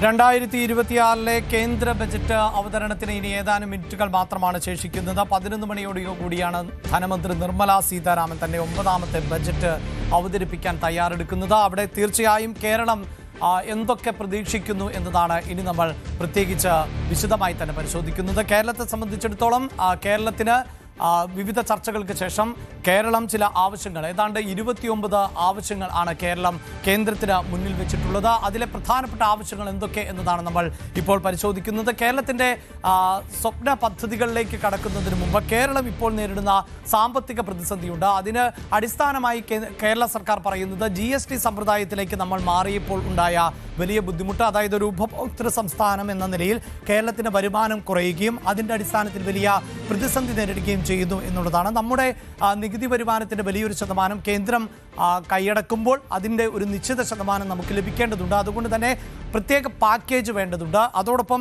2026 കേന്ദ്ര ബജറ്റ് അവതരണത്തിന് ഇനി ഏതാനും മിനിറ്റുകൾ മാത്രമാണ് ശേഷിക്കുന്നത്. 11 മണിയോടുകൂടിയാണ് ധനമന്ത്രി നിർമ്മല സീതാരാമൻ തന്റെ 9ാമത്തെ ബജറ്റ് അവതരിപ്പിക്കാൻ തയ്യാറെടുക്കുന്നത്. അവിടെ തീർച്ചയായും കേരളം എന്തൊക്കെ പ്രതീക്ഷിക്കുന്നു എന്നതാണ് ഇനി നമ്മൾ പ്രത്യേകിച്ച് വിശദമായി തന്നെ പരിശോധിക്കുന്നത്. കേരളത്തെ സംബന്ധിച്ചിടത്തോളം കേരളത്തിന് വിവിധ ചർച്ചകൾക്ക് ശേഷം കേരളം ചില ആവശ്യങ്ങൾ, ഏതാണ്ട് 29 ആവശ്യങ്ങൾ ആണ് കേരളം കേന്ദ്രത്തിന് മുന്നിൽ വെച്ചിട്ടുള്ളത്. അതിലെ പ്രധാനപ്പെട്ട ആവശ്യങ്ങൾ എന്തൊക്കെ എന്നതാണ് നമ്മൾ ഇപ്പോൾ പരിശോധിക്കുന്നത്. കേരളത്തിൻ്റെ സ്വപ്ന പദ്ധതികളിലേക്ക് കടക്കുന്നതിന് മുമ്പ് കേരളം ഇപ്പോൾ നേരിടുന്ന സാമ്പത്തിക പ്രതിസന്ധിയുണ്ട്. അതിന് അടിസ്ഥാനമായി കേരള സർക്കാർ പറയുന്നത് GST സമ്പ്രദായത്തിലേക്ക് നമ്മൾ മാറിയപ്പോൾ ഉണ്ടായ വലിയ ബുദ്ധിമുട്ട്, അതായത് ഒരു ഉപഭോക്തൃ സംസ്ഥാനം എന്ന നിലയിൽ കേരളത്തിന് വരുമാനം കുറയുകയും അതിൻ്റെ അടിസ്ഥാനത്തിൽ വലിയ പ്രതിസന്ധി നേരിടുകയും ചെയ്യുന്നു എന്നുള്ളതാണ്. നമ്മുടെ നികുതി വരുമാനത്തിൻ്റെ വലിയൊരു ശതമാനം കേന്ദ്രം കൈയടക്കുമ്പോൾ അതിൻ്റെ ഒരു നിശ്ചിത ശതമാനം നമുക്ക് ലഭിക്കേണ്ടതുണ്ട്. അതുകൊണ്ട് തന്നെ പ്രത്യേക പാക്കേജ് വേണ്ടതുണ്ട്. അതോടൊപ്പം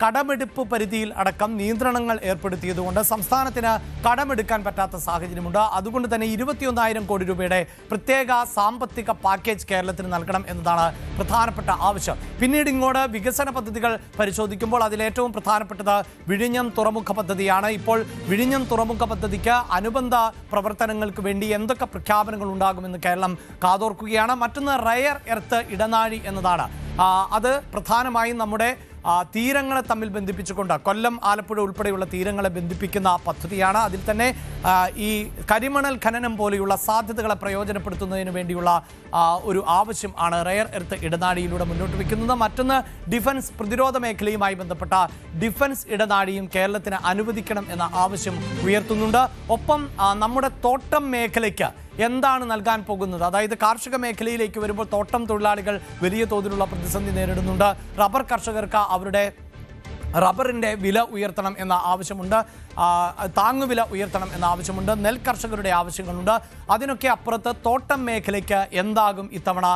കടമെടുപ്പ് പരിധിയിൽ അടക്കം നിയന്ത്രണങ്ങൾ ഏർപ്പെടുത്തിയതുകൊണ്ട് സംസ്ഥാനത്തിന് കടമെടുക്കാൻ പറ്റാത്ത സാഹചര്യമുണ്ട്. അതുകൊണ്ട് തന്നെ 21,000 കോടി രൂപയുടെ പ്രത്യേക സാമ്പത്തിക പാക്കേജ് കേരളത്തിന് നൽകണം എന്നതാണ് പ്രധാനപ്പെട്ട ആവശ്യം. പിന്നീട് ഇങ്ങോട്ട് വികസന പദ്ധതികൾ പരിശോധിക്കുമ്പോൾ അതിലേറ്റവും പ്രധാനപ്പെട്ടത് വിഴിഞ്ഞം തുറമുഖ പദ്ധതിയാണ്. ഇപ്പോൾ വിഴിഞ്ഞം തുറമുഖ പദ്ധതിക്ക് അനുബന്ധ പ്രവർത്തനങ്ങൾക്ക് വേണ്ടി എന്തൊക്കെ പ്രഖ്യാപനങ്ങൾ ഉണ്ടാകുമെന്ന് കേരളം കാതോർക്കുകയാണ്. മറ്റൊന്ന് റെയർ എർത്ത് ഇടനാഴി എന്നതാണ്. അത് പ്രധാനമായും നമ്മുടെ തീരങ്ങളെ തമ്മിൽ ബന്ധിപ്പിച്ചുകൊണ്ട് കൊല്ലം, ആലപ്പുഴ ഉൾപ്പെടെയുള്ള തീരങ്ങളെ ബന്ധിപ്പിക്കുന്ന പദ്ധതിയാണ്. അതിൽ തന്നെ ഈ കരിമണൽ ഖനനം പോലെയുള്ള സാധ്യതകളെ പ്രയോജനപ്പെടുത്തുന്നതിന് വേണ്ടിയുള്ള ഒരു ആവശ്യം ആണ് റെയർ എർത്ത് ഇടനാഴിയിലൂടെ മുന്നോട്ട് വയ്ക്കുന്നത്. മറ്റൊന്ന് ഡിഫൻസ്, പ്രതിരോധ മേഖലയുമായി ബന്ധപ്പെട്ട ഡിഫൻസ് ഇടനാഴിയും കേരളത്തിന് അനുവദിക്കണം എന്ന ആവശ്യം ഉയർത്തുന്നുണ്ട്. ഒപ്പം നമ്മുടെ തോട്ടം മേഖലയ്ക്ക് എന്താണ് നൽകാൻ പോകുന്നത്, അതായത് കാർഷിക മേഖലയിലേക്ക് വരുമ്പോൾ തോട്ടം തൊഴിലാളികൾ വലിയ തോതിലുള്ള പ്രതിസന്ധി നേരിടുന്നുണ്ട്. റബ്ബർ കർഷകർക്ക് അവരുടെ റബ്ബറിൻ്റെ വില ഉയർത്തണം എന്ന ആവശ്യമുണ്ട്, താങ്ങുവില ഉയർത്തണം എന്ന ആവശ്യമുണ്ട്, നെൽ കർഷകരുടെ ആവശ്യങ്ങളുണ്ട്. അതിനൊക്കെ അപ്പുറത്ത് തോട്ടം മേഖലയ്ക്ക് എന്താകും ഇത്തവണ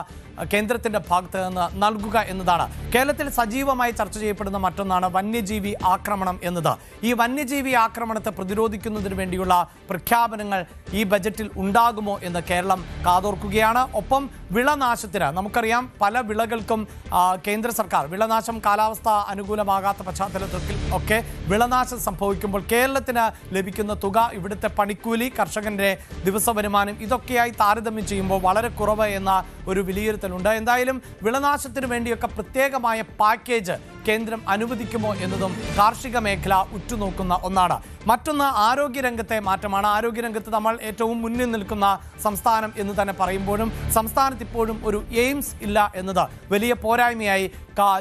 കേന്ദ്രത്തിൻ്റെ ഭാഗത്ത് നിന്ന് നൽകുക എന്നതാണ്. കേരളത്തിൽ സജീവമായി ചർച്ച ചെയ്യപ്പെടുന്ന മറ്റൊന്നാണ് വന്യജീവി ആക്രമണം എന്നത്. ഈ വന്യജീവി ആക്രമണത്തെ പ്രതിരോധിക്കുന്നതിന് വേണ്ടിയുള്ള പ്രഖ്യാപനങ്ങൾ ഈ ബജറ്റിൽ ഉണ്ടാകുമോ എന്ന് കേരളം കാതോർക്കുകയാണ്. ഒപ്പം വിളനാശത്തിന് നമുക്കറിയാം, പല വിളകൾക്കും കേന്ദ്ര സർക്കാർ വിളനാശം കാലാവസ്ഥ അനുകൂലമാകാത്ത പശ്ചാത്തലത്തിൽ ഒക്കെ വിളനാശം സംഭവിക്കുമ്പോൾ കേരളത്തിന് ലഭിക്കുന്ന തുക, ഇവിടുത്തെ പണിക്കൂലി, കർഷകന്റെ ദിവസ വരുമാനം, ഇതൊക്കെയായി താരതമ്യം ചെയ്യുമ്പോൾ വളരെ കുറവ് എന്ന ഒരു വിലയിരുത്തലുണ്ട്. എന്തായാലും വിളനാശത്തിന് വേണ്ടിയൊക്കെ പ്രത്യേകമായ പാക്കേജ് കേന്ദ്രം അനുവദിക്കുമോ എന്നതും കാർഷിക മേഖല ഉറ്റുനോക്കുന്ന ഒന്നാണ്. മറ്റൊന്ന് ആരോഗ്യരംഗത്തെ മാറ്റമാണ്. ആരോഗ്യരംഗത്ത് നമ്മൾ ഏറ്റവും മുന്നിൽ നിൽക്കുന്ന സംസ്ഥാനം എന്ന് തന്നെ പറയുമ്പോഴും സംസ്ഥാനത്ത് ഇപ്പോഴും ഒരു എയിംസ് ഇല്ല എന്നത് വലിയ പോരായ്മയായി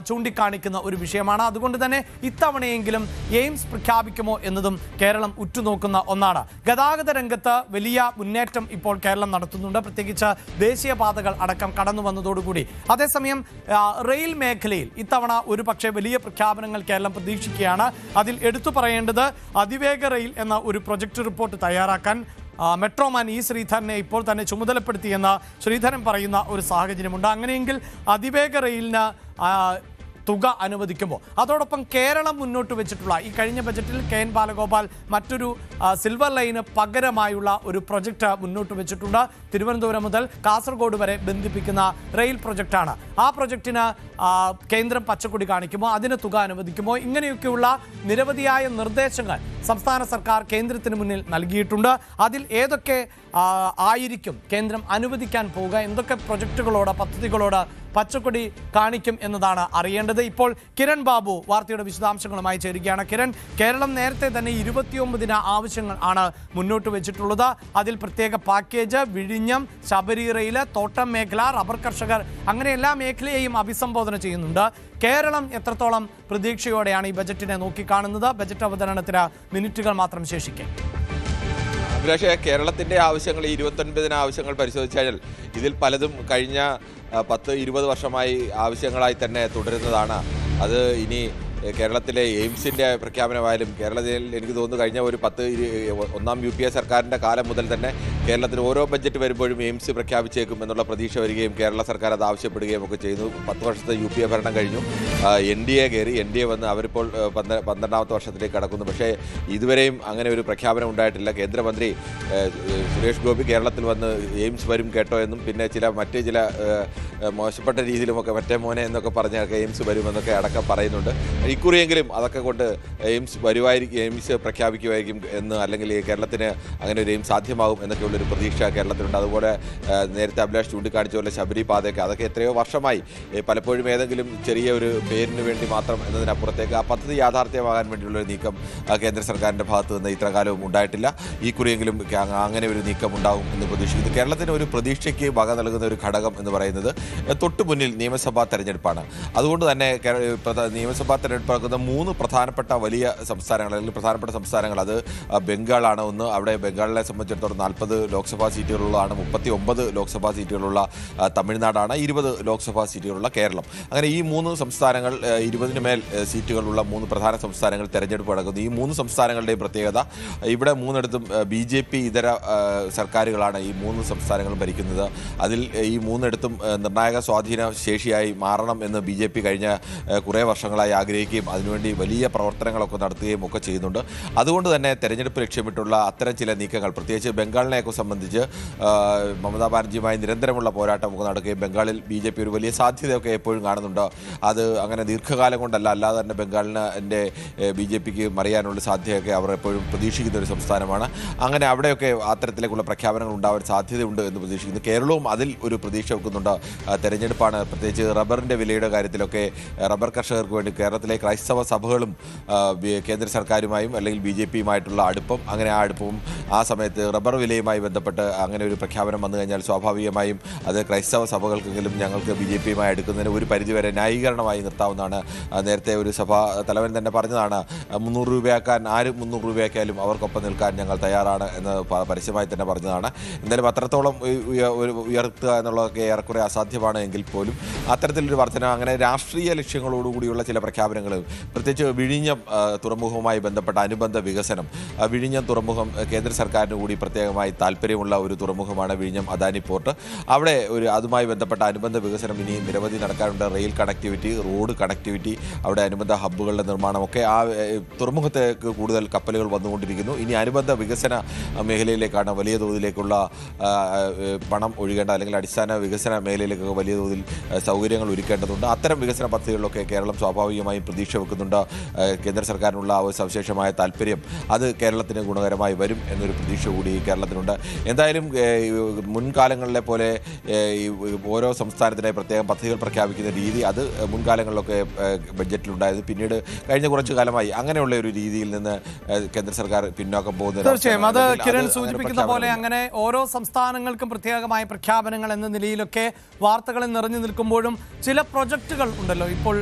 ചൂണ്ടിക്കാണിക്കുന്ന ഒരു വിഷയമാണ്. അതുകൊണ്ട് തന്നെ ഇത്തവണയെങ്കിലും എയിംസ് പ്രഖ്യാപിക്കുമോ എന്നതും കേരളം ഉറ്റുനോക്കുന്ന ഒന്നാണ്. ഗതാഗത രംഗത്ത് വലിയ മുന്നേറ്റം ഇപ്പോൾ കേരളം നടത്തുന്നുണ്ട്, പ്രത്യേകിച്ച് ദേശീയപാതകൾ അടക്കം കടന്നു വന്നതോടുകൂടി. അതേസമയം റെയിൽ മേഖലയിൽ ഇത്തവണ ഒരു പക്ഷേ വലിയ പ്രഖ്യാപനങ്ങൾ കേരളം പ്രതീക്ഷിക്കുകയാണ്. അതിൽ എടുത്തു പറയേണ്ടത് അതിവേഗ റെയിൽ എന്ന ഒരു പ്രൊജക്ട് റിപ്പോർട്ട് തയ്യാറാക്കാൻ മെട്രോമാൻ ഇ ശ്രീധരനെ ഇപ്പോൾ തന്നെ ചുമതലപ്പെടുത്തിയെന്ന് ശ്രീധരൻ പറയുന്ന ഒരു സാഹചര്യമുണ്ട്. അങ്ങനെയെങ്കിൽ അതിവേഗ റെയിലിന് തുക അനുവദിക്കുമ്പോൾ അതോടൊപ്പം കേരളം മുന്നോട്ട് വെച്ചിട്ടുള്ള ഈ കഴിഞ്ഞ ബജറ്റിൽ KN ബാലഗോപാൽ മറ്റൊരു സിൽവർ ലൈന് പകരമായുള്ള ഒരു പ്രൊജക്റ്റ് മുന്നോട്ട് വെച്ചിട്ടുണ്ട്. തിരുവനന്തപുരം മുതൽ കാസർഗോഡ് വരെ ബന്ധിപ്പിക്കുന്ന റെയിൽ പ്രൊജക്റ്റാണ്. ആ പ്രൊജക്റ്റിന് കേന്ദ്രം പച്ചക്കൊടി കാണിക്കുമോ, അതിന് തുക അനുവദിക്കുമോ, ഇങ്ങനെയൊക്കെയുള്ള നിരവധിയായ നിർദ്ദേശങ്ങൾ സംസ്ഥാന സർക്കാർ കേന്ദ്രത്തിന് മുന്നിൽ നൽകിയിട്ടുണ്ട്. അതിൽ ഏതൊക്കെ ആയിരിക്കും കേന്ദ്രം അനുവദിക്കാൻ പോവുക, എന്തൊക്കെ പ്രൊജക്റ്റുകളോട്, പദ്ധതികളോട് പച്ചക്കൊടി കാണിക്കും എന്നതാണ് അറിയേണ്ടത്. ഇപ്പോൾ കിരൺ ബാബു വാർത്തയുടെ വിശദാംശങ്ങളുമായി ചേരുകയാണ്. കിരൺ, കേരളം നേരത്തെ തന്നെ 29 ആവശ്യങ്ങൾ ആണ് മുന്നോട്ട് വെച്ചിട്ടുള്ളത്. അതിൽ പ്രത്യേക പാക്കേജ്, വിഴിഞ്ഞം, ശബരി റെയിൽ, തോട്ടം മേഖല, റബ്ബർ കർഷകർ, അങ്ങനെ എല്ലാ മേഖലയെയും അഭിസംബോധന ചെയ്യുന്നുണ്ട്. കേരളം എത്രത്തോളം പ്രതീക്ഷയോടെയാണ് ഈ ബജറ്റിനെ നോക്കിക്കാണുന്നത്? ബജറ്റ് അവതരണത്തിന് മിനിറ്റുകൾ മാത്രം ശേഷിക്കെ. അഭിലാഷേ, കേരളത്തിൻ്റെ ആവശ്യങ്ങൾ, 29 ആവശ്യങ്ങൾ പരിശോധിച്ചു കഴിഞ്ഞാൽ ഇതിൽ പലതും കഴിഞ്ഞ 10-20 വർഷമായി ആവശ്യങ്ങളായി തന്നെ തുടരുന്നതാണ്. അത് ഇനി കേരളത്തിലെ എയിംസിൻ്റെ പ്രഖ്യാപനമായാലും കേരളത്തിൽ എനിക്ക് തോന്നുന്നു കഴിഞ്ഞ ഒരു 1ാം UPA സർക്കാരിൻ്റെ കാലം മുതൽ തന്നെ കേരളത്തിൽ ഓരോ ബഡ്ജറ്റ് വരുമ്പോഴും എയിംസ് പ്രഖ്യാപിച്ചേക്കും എന്നുള്ള പ്രതീക്ഷ വരികയും കേരള സർക്കാർ അത് ആവശ്യപ്പെടുകയും ഒക്കെ ചെയ്യുന്നു. 10 വർഷത്തെ UPA ഭരണം കഴിഞ്ഞു, NDA കയറി, NDA വന്ന് അവരിപ്പോൾ 12ാമത്തെ വർഷത്തിലേക്ക് കടക്കുന്നു. പക്ഷേ ഇതുവരെയും അങ്ങനെ ഒരു പ്രഖ്യാപനം ഉണ്ടായിട്ടില്ല. കേന്ദ്രമന്ത്രി സുരേഷ് ഗോപി കേരളത്തിൽ വന്ന് എയിംസ് വരും കേട്ടോ എന്നും പിന്നെ മറ്റ് ചില മോശപ്പെട്ട രീതിയിലുമൊക്കെ മറ്റേ മോനെ എന്നൊക്കെ പറഞ്ഞൊക്കെ എയിംസ് വരുമെന്നൊക്കെ അടക്കം പറയുന്നുണ്ട്. ഇക്കുറിയെങ്കിലും അതൊക്കെ കൊണ്ട് എയിംസ് വരുമായിരിക്കും, എയിംസ് പ്രഖ്യാപിക്കുമായിരിക്കും എന്ന്, അല്ലെങ്കിൽ കേരളത്തിന് അങ്ങനെ ഒരു എയിംസ് സാധ്യമാകും എന്നൊക്കെയുള്ളൊരു പ്രതീക്ഷ കേരളത്തിലുണ്ട്. അതുപോലെ നേരത്തെ അഭിലാഷ് ചൂണ്ടിക്കാണിച്ച പോലെ ശബരി പാതയൊക്കെ അതൊക്കെ എത്രയോ വർഷമായി പലപ്പോഴും ഏതെങ്കിലും ചെറിയ ഒരു പേരിന് വേണ്ടി മാത്രം എന്നതിനപ്പുറത്തേക്ക് ആ പദ്ധതി യാഥാർത്ഥ്യമാകാൻ വേണ്ടിയുള്ളൊരു നീക്കം കേന്ദ്ര സർക്കാരിൻ്റെ ഭാഗത്ത് നിന്ന് ഇത്രകാലവും ഉണ്ടായിട്ടില്ല. ഈ കുറിയെങ്കിലും അങ്ങനെ ഒരു നീക്കം ഉണ്ടാകും എന്ന് പ്രതീക്ഷിക്കുന്നു. കേരളത്തിന് ഒരു പ്രതീക്ഷയ്ക്ക് വക നൽകുന്ന ഒരു ഘടകം എന്ന് പറയുന്നത് തൊട്ടു മുന്നിൽ നിയമസഭാ തെരഞ്ഞെടുപ്പാണ്. അതുകൊണ്ട് തന്നെ നിയമസഭാ തെരഞ്ഞെടുപ്പ് നടക്കുന്ന 3 പ്രധാനപ്പെട്ട വലിയ സംസ്ഥാനങ്ങൾ അല്ലെങ്കിൽ പ്രധാനപ്പെട്ട സംസ്ഥാനങ്ങൾ, അത് ബംഗാളാണ് ഒന്ന്. അവിടെ ബംഗാളിനെ സംബന്ധിച്ചിടത്തോളം 40 ലോക്സഭാ സീറ്റുകളുള്ളതാണ്, 39 ലോക്സഭാ സീറ്റുകളുള്ള തമിഴ്നാടാണ്, 20 ലോക്സഭാ സീറ്റുകളുള്ള കേരളം. അങ്ങനെ ഈ 3 സംസ്ഥാനങ്ങൾ 20-ന് മേൽ സീറ്റുകളുള്ള 3 പ്രധാന സംസ്ഥാനങ്ങൾ തെരഞ്ഞെടുപ്പ് നടക്കുന്നു. ഈ 3 സംസ്ഥാനങ്ങളുടെയും പ്രത്യേകത, ഇവിടെ 3ഇടത്തും BJP ഇതര സർക്കാരുകളാണ് ഈ 3 സംസ്ഥാനങ്ങളും ഭരിക്കുന്നത്. അതിൽ ഈ 3ഇടത്തും നിർണായക സ്വാധീന ശേഷിയായി മാറണം എന്ന് BJP കഴിഞ്ഞ കുറേ വർഷങ്ങളായി ആഗ്രഹിക്കുകയും അതിനുവേണ്ടി വലിയ പ്രവർത്തനങ്ങളൊക്കെ നടത്തുകയും ഒക്കെ ചെയ്യുന്നുണ്ട്. അതുകൊണ്ട് തന്നെ തെരഞ്ഞെടുപ്പ് ലക്ഷ്യമിട്ടുള്ള അത്തരം ചില നീക്കങ്ങൾ, പ്രത്യേകിച്ച് ബംഗാളിനെയൊക്കെ സംബന്ധിച്ച് മമതാ ബാനർജിയുമായി നിരന്തരമുള്ള പോരാട്ടമൊക്കെ നടക്കുകയും ബംഗാളിൽ BJP ഒരു വലിയ സാധ്യതയൊക്കെ എപ്പോഴും കാണുന്നുണ്ട്. അത് അങ്ങനെ ദീർഘകാലം കൊണ്ടല്ല, അല്ലാതെ തന്നെ ബംഗാളിൻ്റെ BJPക്ക് മറിയാനുള്ള സാധ്യതയൊക്കെ അവർ എപ്പോഴും പ്രതീക്ഷിക്കുന്ന ഒരു സംസ്ഥാനമാണ്. അങ്ങനെ അവിടെയൊക്കെ അത്തരത്തിലേക്കുള്ള പ്രഖ്യാപനങ്ങൾ ഉണ്ടാവാൻ സാധ്യതയുണ്ട് എന്ന് പ്രതീക്ഷിക്കുന്നു. കേരളവും അതിൽ ഒരു പ്രതീക്ഷ വെക്കുന്നുണ്ട്. തെരഞ്ഞെടുപ്പാണ്, പ്രത്യേകിച്ച് റബ്ബറിൻ്റെ വിലയുടെ കാര്യത്തിലൊക്കെ റബ്ബർ കർഷകർക്ക് വേണ്ടി കേരളത്തിലെ ക്രൈസ്തവ സഭകളും കേന്ദ്ര സർക്കാരുമായും അല്ലെങ്കിൽ BJPയുമായിട്ടുള്ള അടുപ്പം, അങ്ങനെ ആ അടുപ്പവും ആ സമയത്ത് റബ്ബർ വിലയുമായി ബന്ധപ്പെട്ട് അങ്ങനെ ഒരു പ്രഖ്യാപനം വന്നു കഴിഞ്ഞാൽ സ്വാഭാവികമായും അത് ക്രൈസ്തവ സഭകൾക്കെങ്കിലും ഞങ്ങൾക്ക് BJPയുമായി എടുക്കുന്നതിന് ഒരു പരിധിവരെ ന്യായീകരണമായി നിർത്താവുന്നതാണ്. നേരത്തെ ഒരു സഭാ തലവൻ തന്നെ പറഞ്ഞതാണ്, 300 രൂപയാക്കാൻ ആരും 300 രൂപയാക്കിയാലും അവർക്കൊപ്പം നിൽക്കാൻ ഞങ്ങൾ തയ്യാറാണ് എന്ന് പരസ്യമായി തന്നെ പറഞ്ഞതാണ്. എന്തായാലും അത്രത്തോളം ഉയർത്തുക എന്നുള്ളതൊക്കെ ഏറെക്കുറെ അസാധ്യമാണ് എങ്കിൽ പോലും അത്തരത്തിലൊരു വർധന, അങ്ങനെ രാഷ്ട്രീയ ലക്ഷ്യങ്ങളോടുകൂടിയുള്ള ചില പ്രഖ്യാപനങ്ങൾ, പ്രത്യേകിച്ച് വിഴിഞ്ഞം തുറമുഖവുമായി ബന്ധപ്പെട്ട അനുബന്ധ വികസനം. വിഴിഞ്ഞം തുറമുഖം കേന്ദ്ര സർക്കാരിന് കൂടി പ്രത്യേകമായി താല്പര്യമുള്ള ഒരു തുറമുഖമാണ് വിഴിഞ്ഞം അദാനി പോർട്ട്. അവിടെ അതുമായി ബന്ധപ്പെട്ട അനുബന്ധ വികസനം ഇനി നിരവധി നടക്കാനുണ്ട്. റെയിൽ കണക്ടിവിറ്റി, റോഡ് കണക്ടിവിറ്റി, അവിടെ അനുബന്ധ ഹബ്ബുകളുടെ നിർമ്മാണമൊക്കെ, ആ തുറമുഖത്തേക്ക് കൂടുതൽ കപ്പലുകൾ വന്നുകൊണ്ടിരിക്കുന്നു. ഇനി അനുബന്ധ വികസന മേഖലയിലേക്കാണ് വലിയ തോതിലേക്കുള്ള പണം ഒഴുകേണ്ട, അല്ലെങ്കിൽ അടിസ്ഥാന വികസന മേഖലയിലേക്കൊക്കെ വലിയ തോതിൽ സൗകര്യങ്ങൾ ഒരുക്കേണ്ടതുണ്ട്. അത്തരം വികസന പദ്ധതികളിലൊക്കെ കേരളം സ്വാഭാവികമായും പ്രതീക്ഷ വെക്കുന്നുണ്ട്. കേന്ദ്ര സർക്കാരിനുള്ള ഒരു സവിശേഷമായ താല്പര്യം അത് കേരളത്തിന് ഗുണകരമായി വരും എന്നൊരു പ്രതീക്ഷ കൂടി കേരളത്തിനുണ്ട്. എന്തായാലും മുൻകാലങ്ങളിലെ പോലെ ഓരോ സംസ്ഥാനത്തിനായി പ്രത്യേകം പദ്ധതികൾ പ്രഖ്യാപിക്കുന്ന രീതി അത് മുൻകാലങ്ങളിലൊക്കെ ബഡ്ജറ്റിലുണ്ടായിരുന്നു. പിന്നീട് കഴിഞ്ഞ കുറച്ചു കാലമായി അങ്ങനെയുള്ള ഒരു രീതിയിൽ നിന്ന് കേന്ദ്ര സർക്കാർ പിന്നോക്കം പോകുന്നത്. തീർച്ചയായും അത് കിരൺ സൂചിപ്പിക്കുന്ന പോലെ അങ്ങനെ ഓരോ സംസ്ഥാനങ്ങൾക്കും പ്രത്യേകമായ പ്രഖ്യാപനങ്ങൾ എന്ന നിലയിലൊക്കെ വാർത്തകളിൽ നിറഞ്ഞു നിൽക്കുമ്പോഴും ചില പ്രൊജക്റ്റുകൾ ഉണ്ടല്ലോ, ഇപ്പോൾ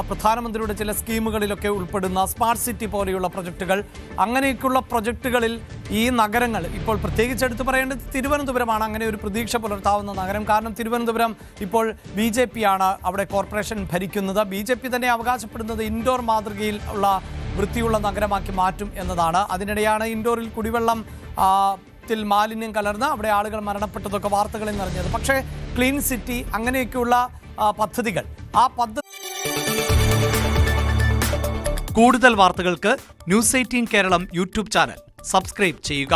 പ്രധാനമന്ത്രിയുടെ ചില സ്കീമുകളിലൊക്കെ ഉൾപ്പെടുന്ന സ്മാർട്ട് സിറ്റി പോലെയുള്ള പ്രൊജക്റ്റുകൾ, അങ്ങനെയൊക്കെയുള്ള പ്രൊജക്റ്റുകളിൽ ഈ നഗരങ്ങൾ, ഇപ്പോൾ പ്രത്യേകിച്ച് എടുത്തു പറയേണ്ടത് തിരുവനന്തപുരമാണ് അങ്ങനെ ഒരു പ്രതീക്ഷ പുലർത്താവുന്ന നഗരം. കാരണം തിരുവനന്തപുരം ഇപ്പോൾ BJP ആണ് അവിടെ കോർപ്പറേഷൻ ഭരിക്കുന്നത്. BJP തന്നെ അവകാശപ്പെടുന്നത് ഇൻഡോർ മാതൃകയിൽ ഉള്ള വൃത്തിയുള്ള നഗരമാക്കി മാറ്റും എന്നതാണ്. അതിനിടെയാണ് ഇൻഡോറിൽ കുടിവെള്ളം മാലിന്യം കലർന്ന് അവിടെ ആളുകൾ മരണപ്പെട്ടതൊക്കെ വാർത്തകളിൽ നിറഞ്ഞത്. പക്ഷേ ക്ലീൻ സിറ്റി അങ്ങനെയൊക്കെയുള്ള പദ്ധതികൾ, ആ പദ്ധതി. കൂടുതൽ വാർത്തകൾക്ക് News 18 Keralam YouTube channel subscribe ചെയ്യുക.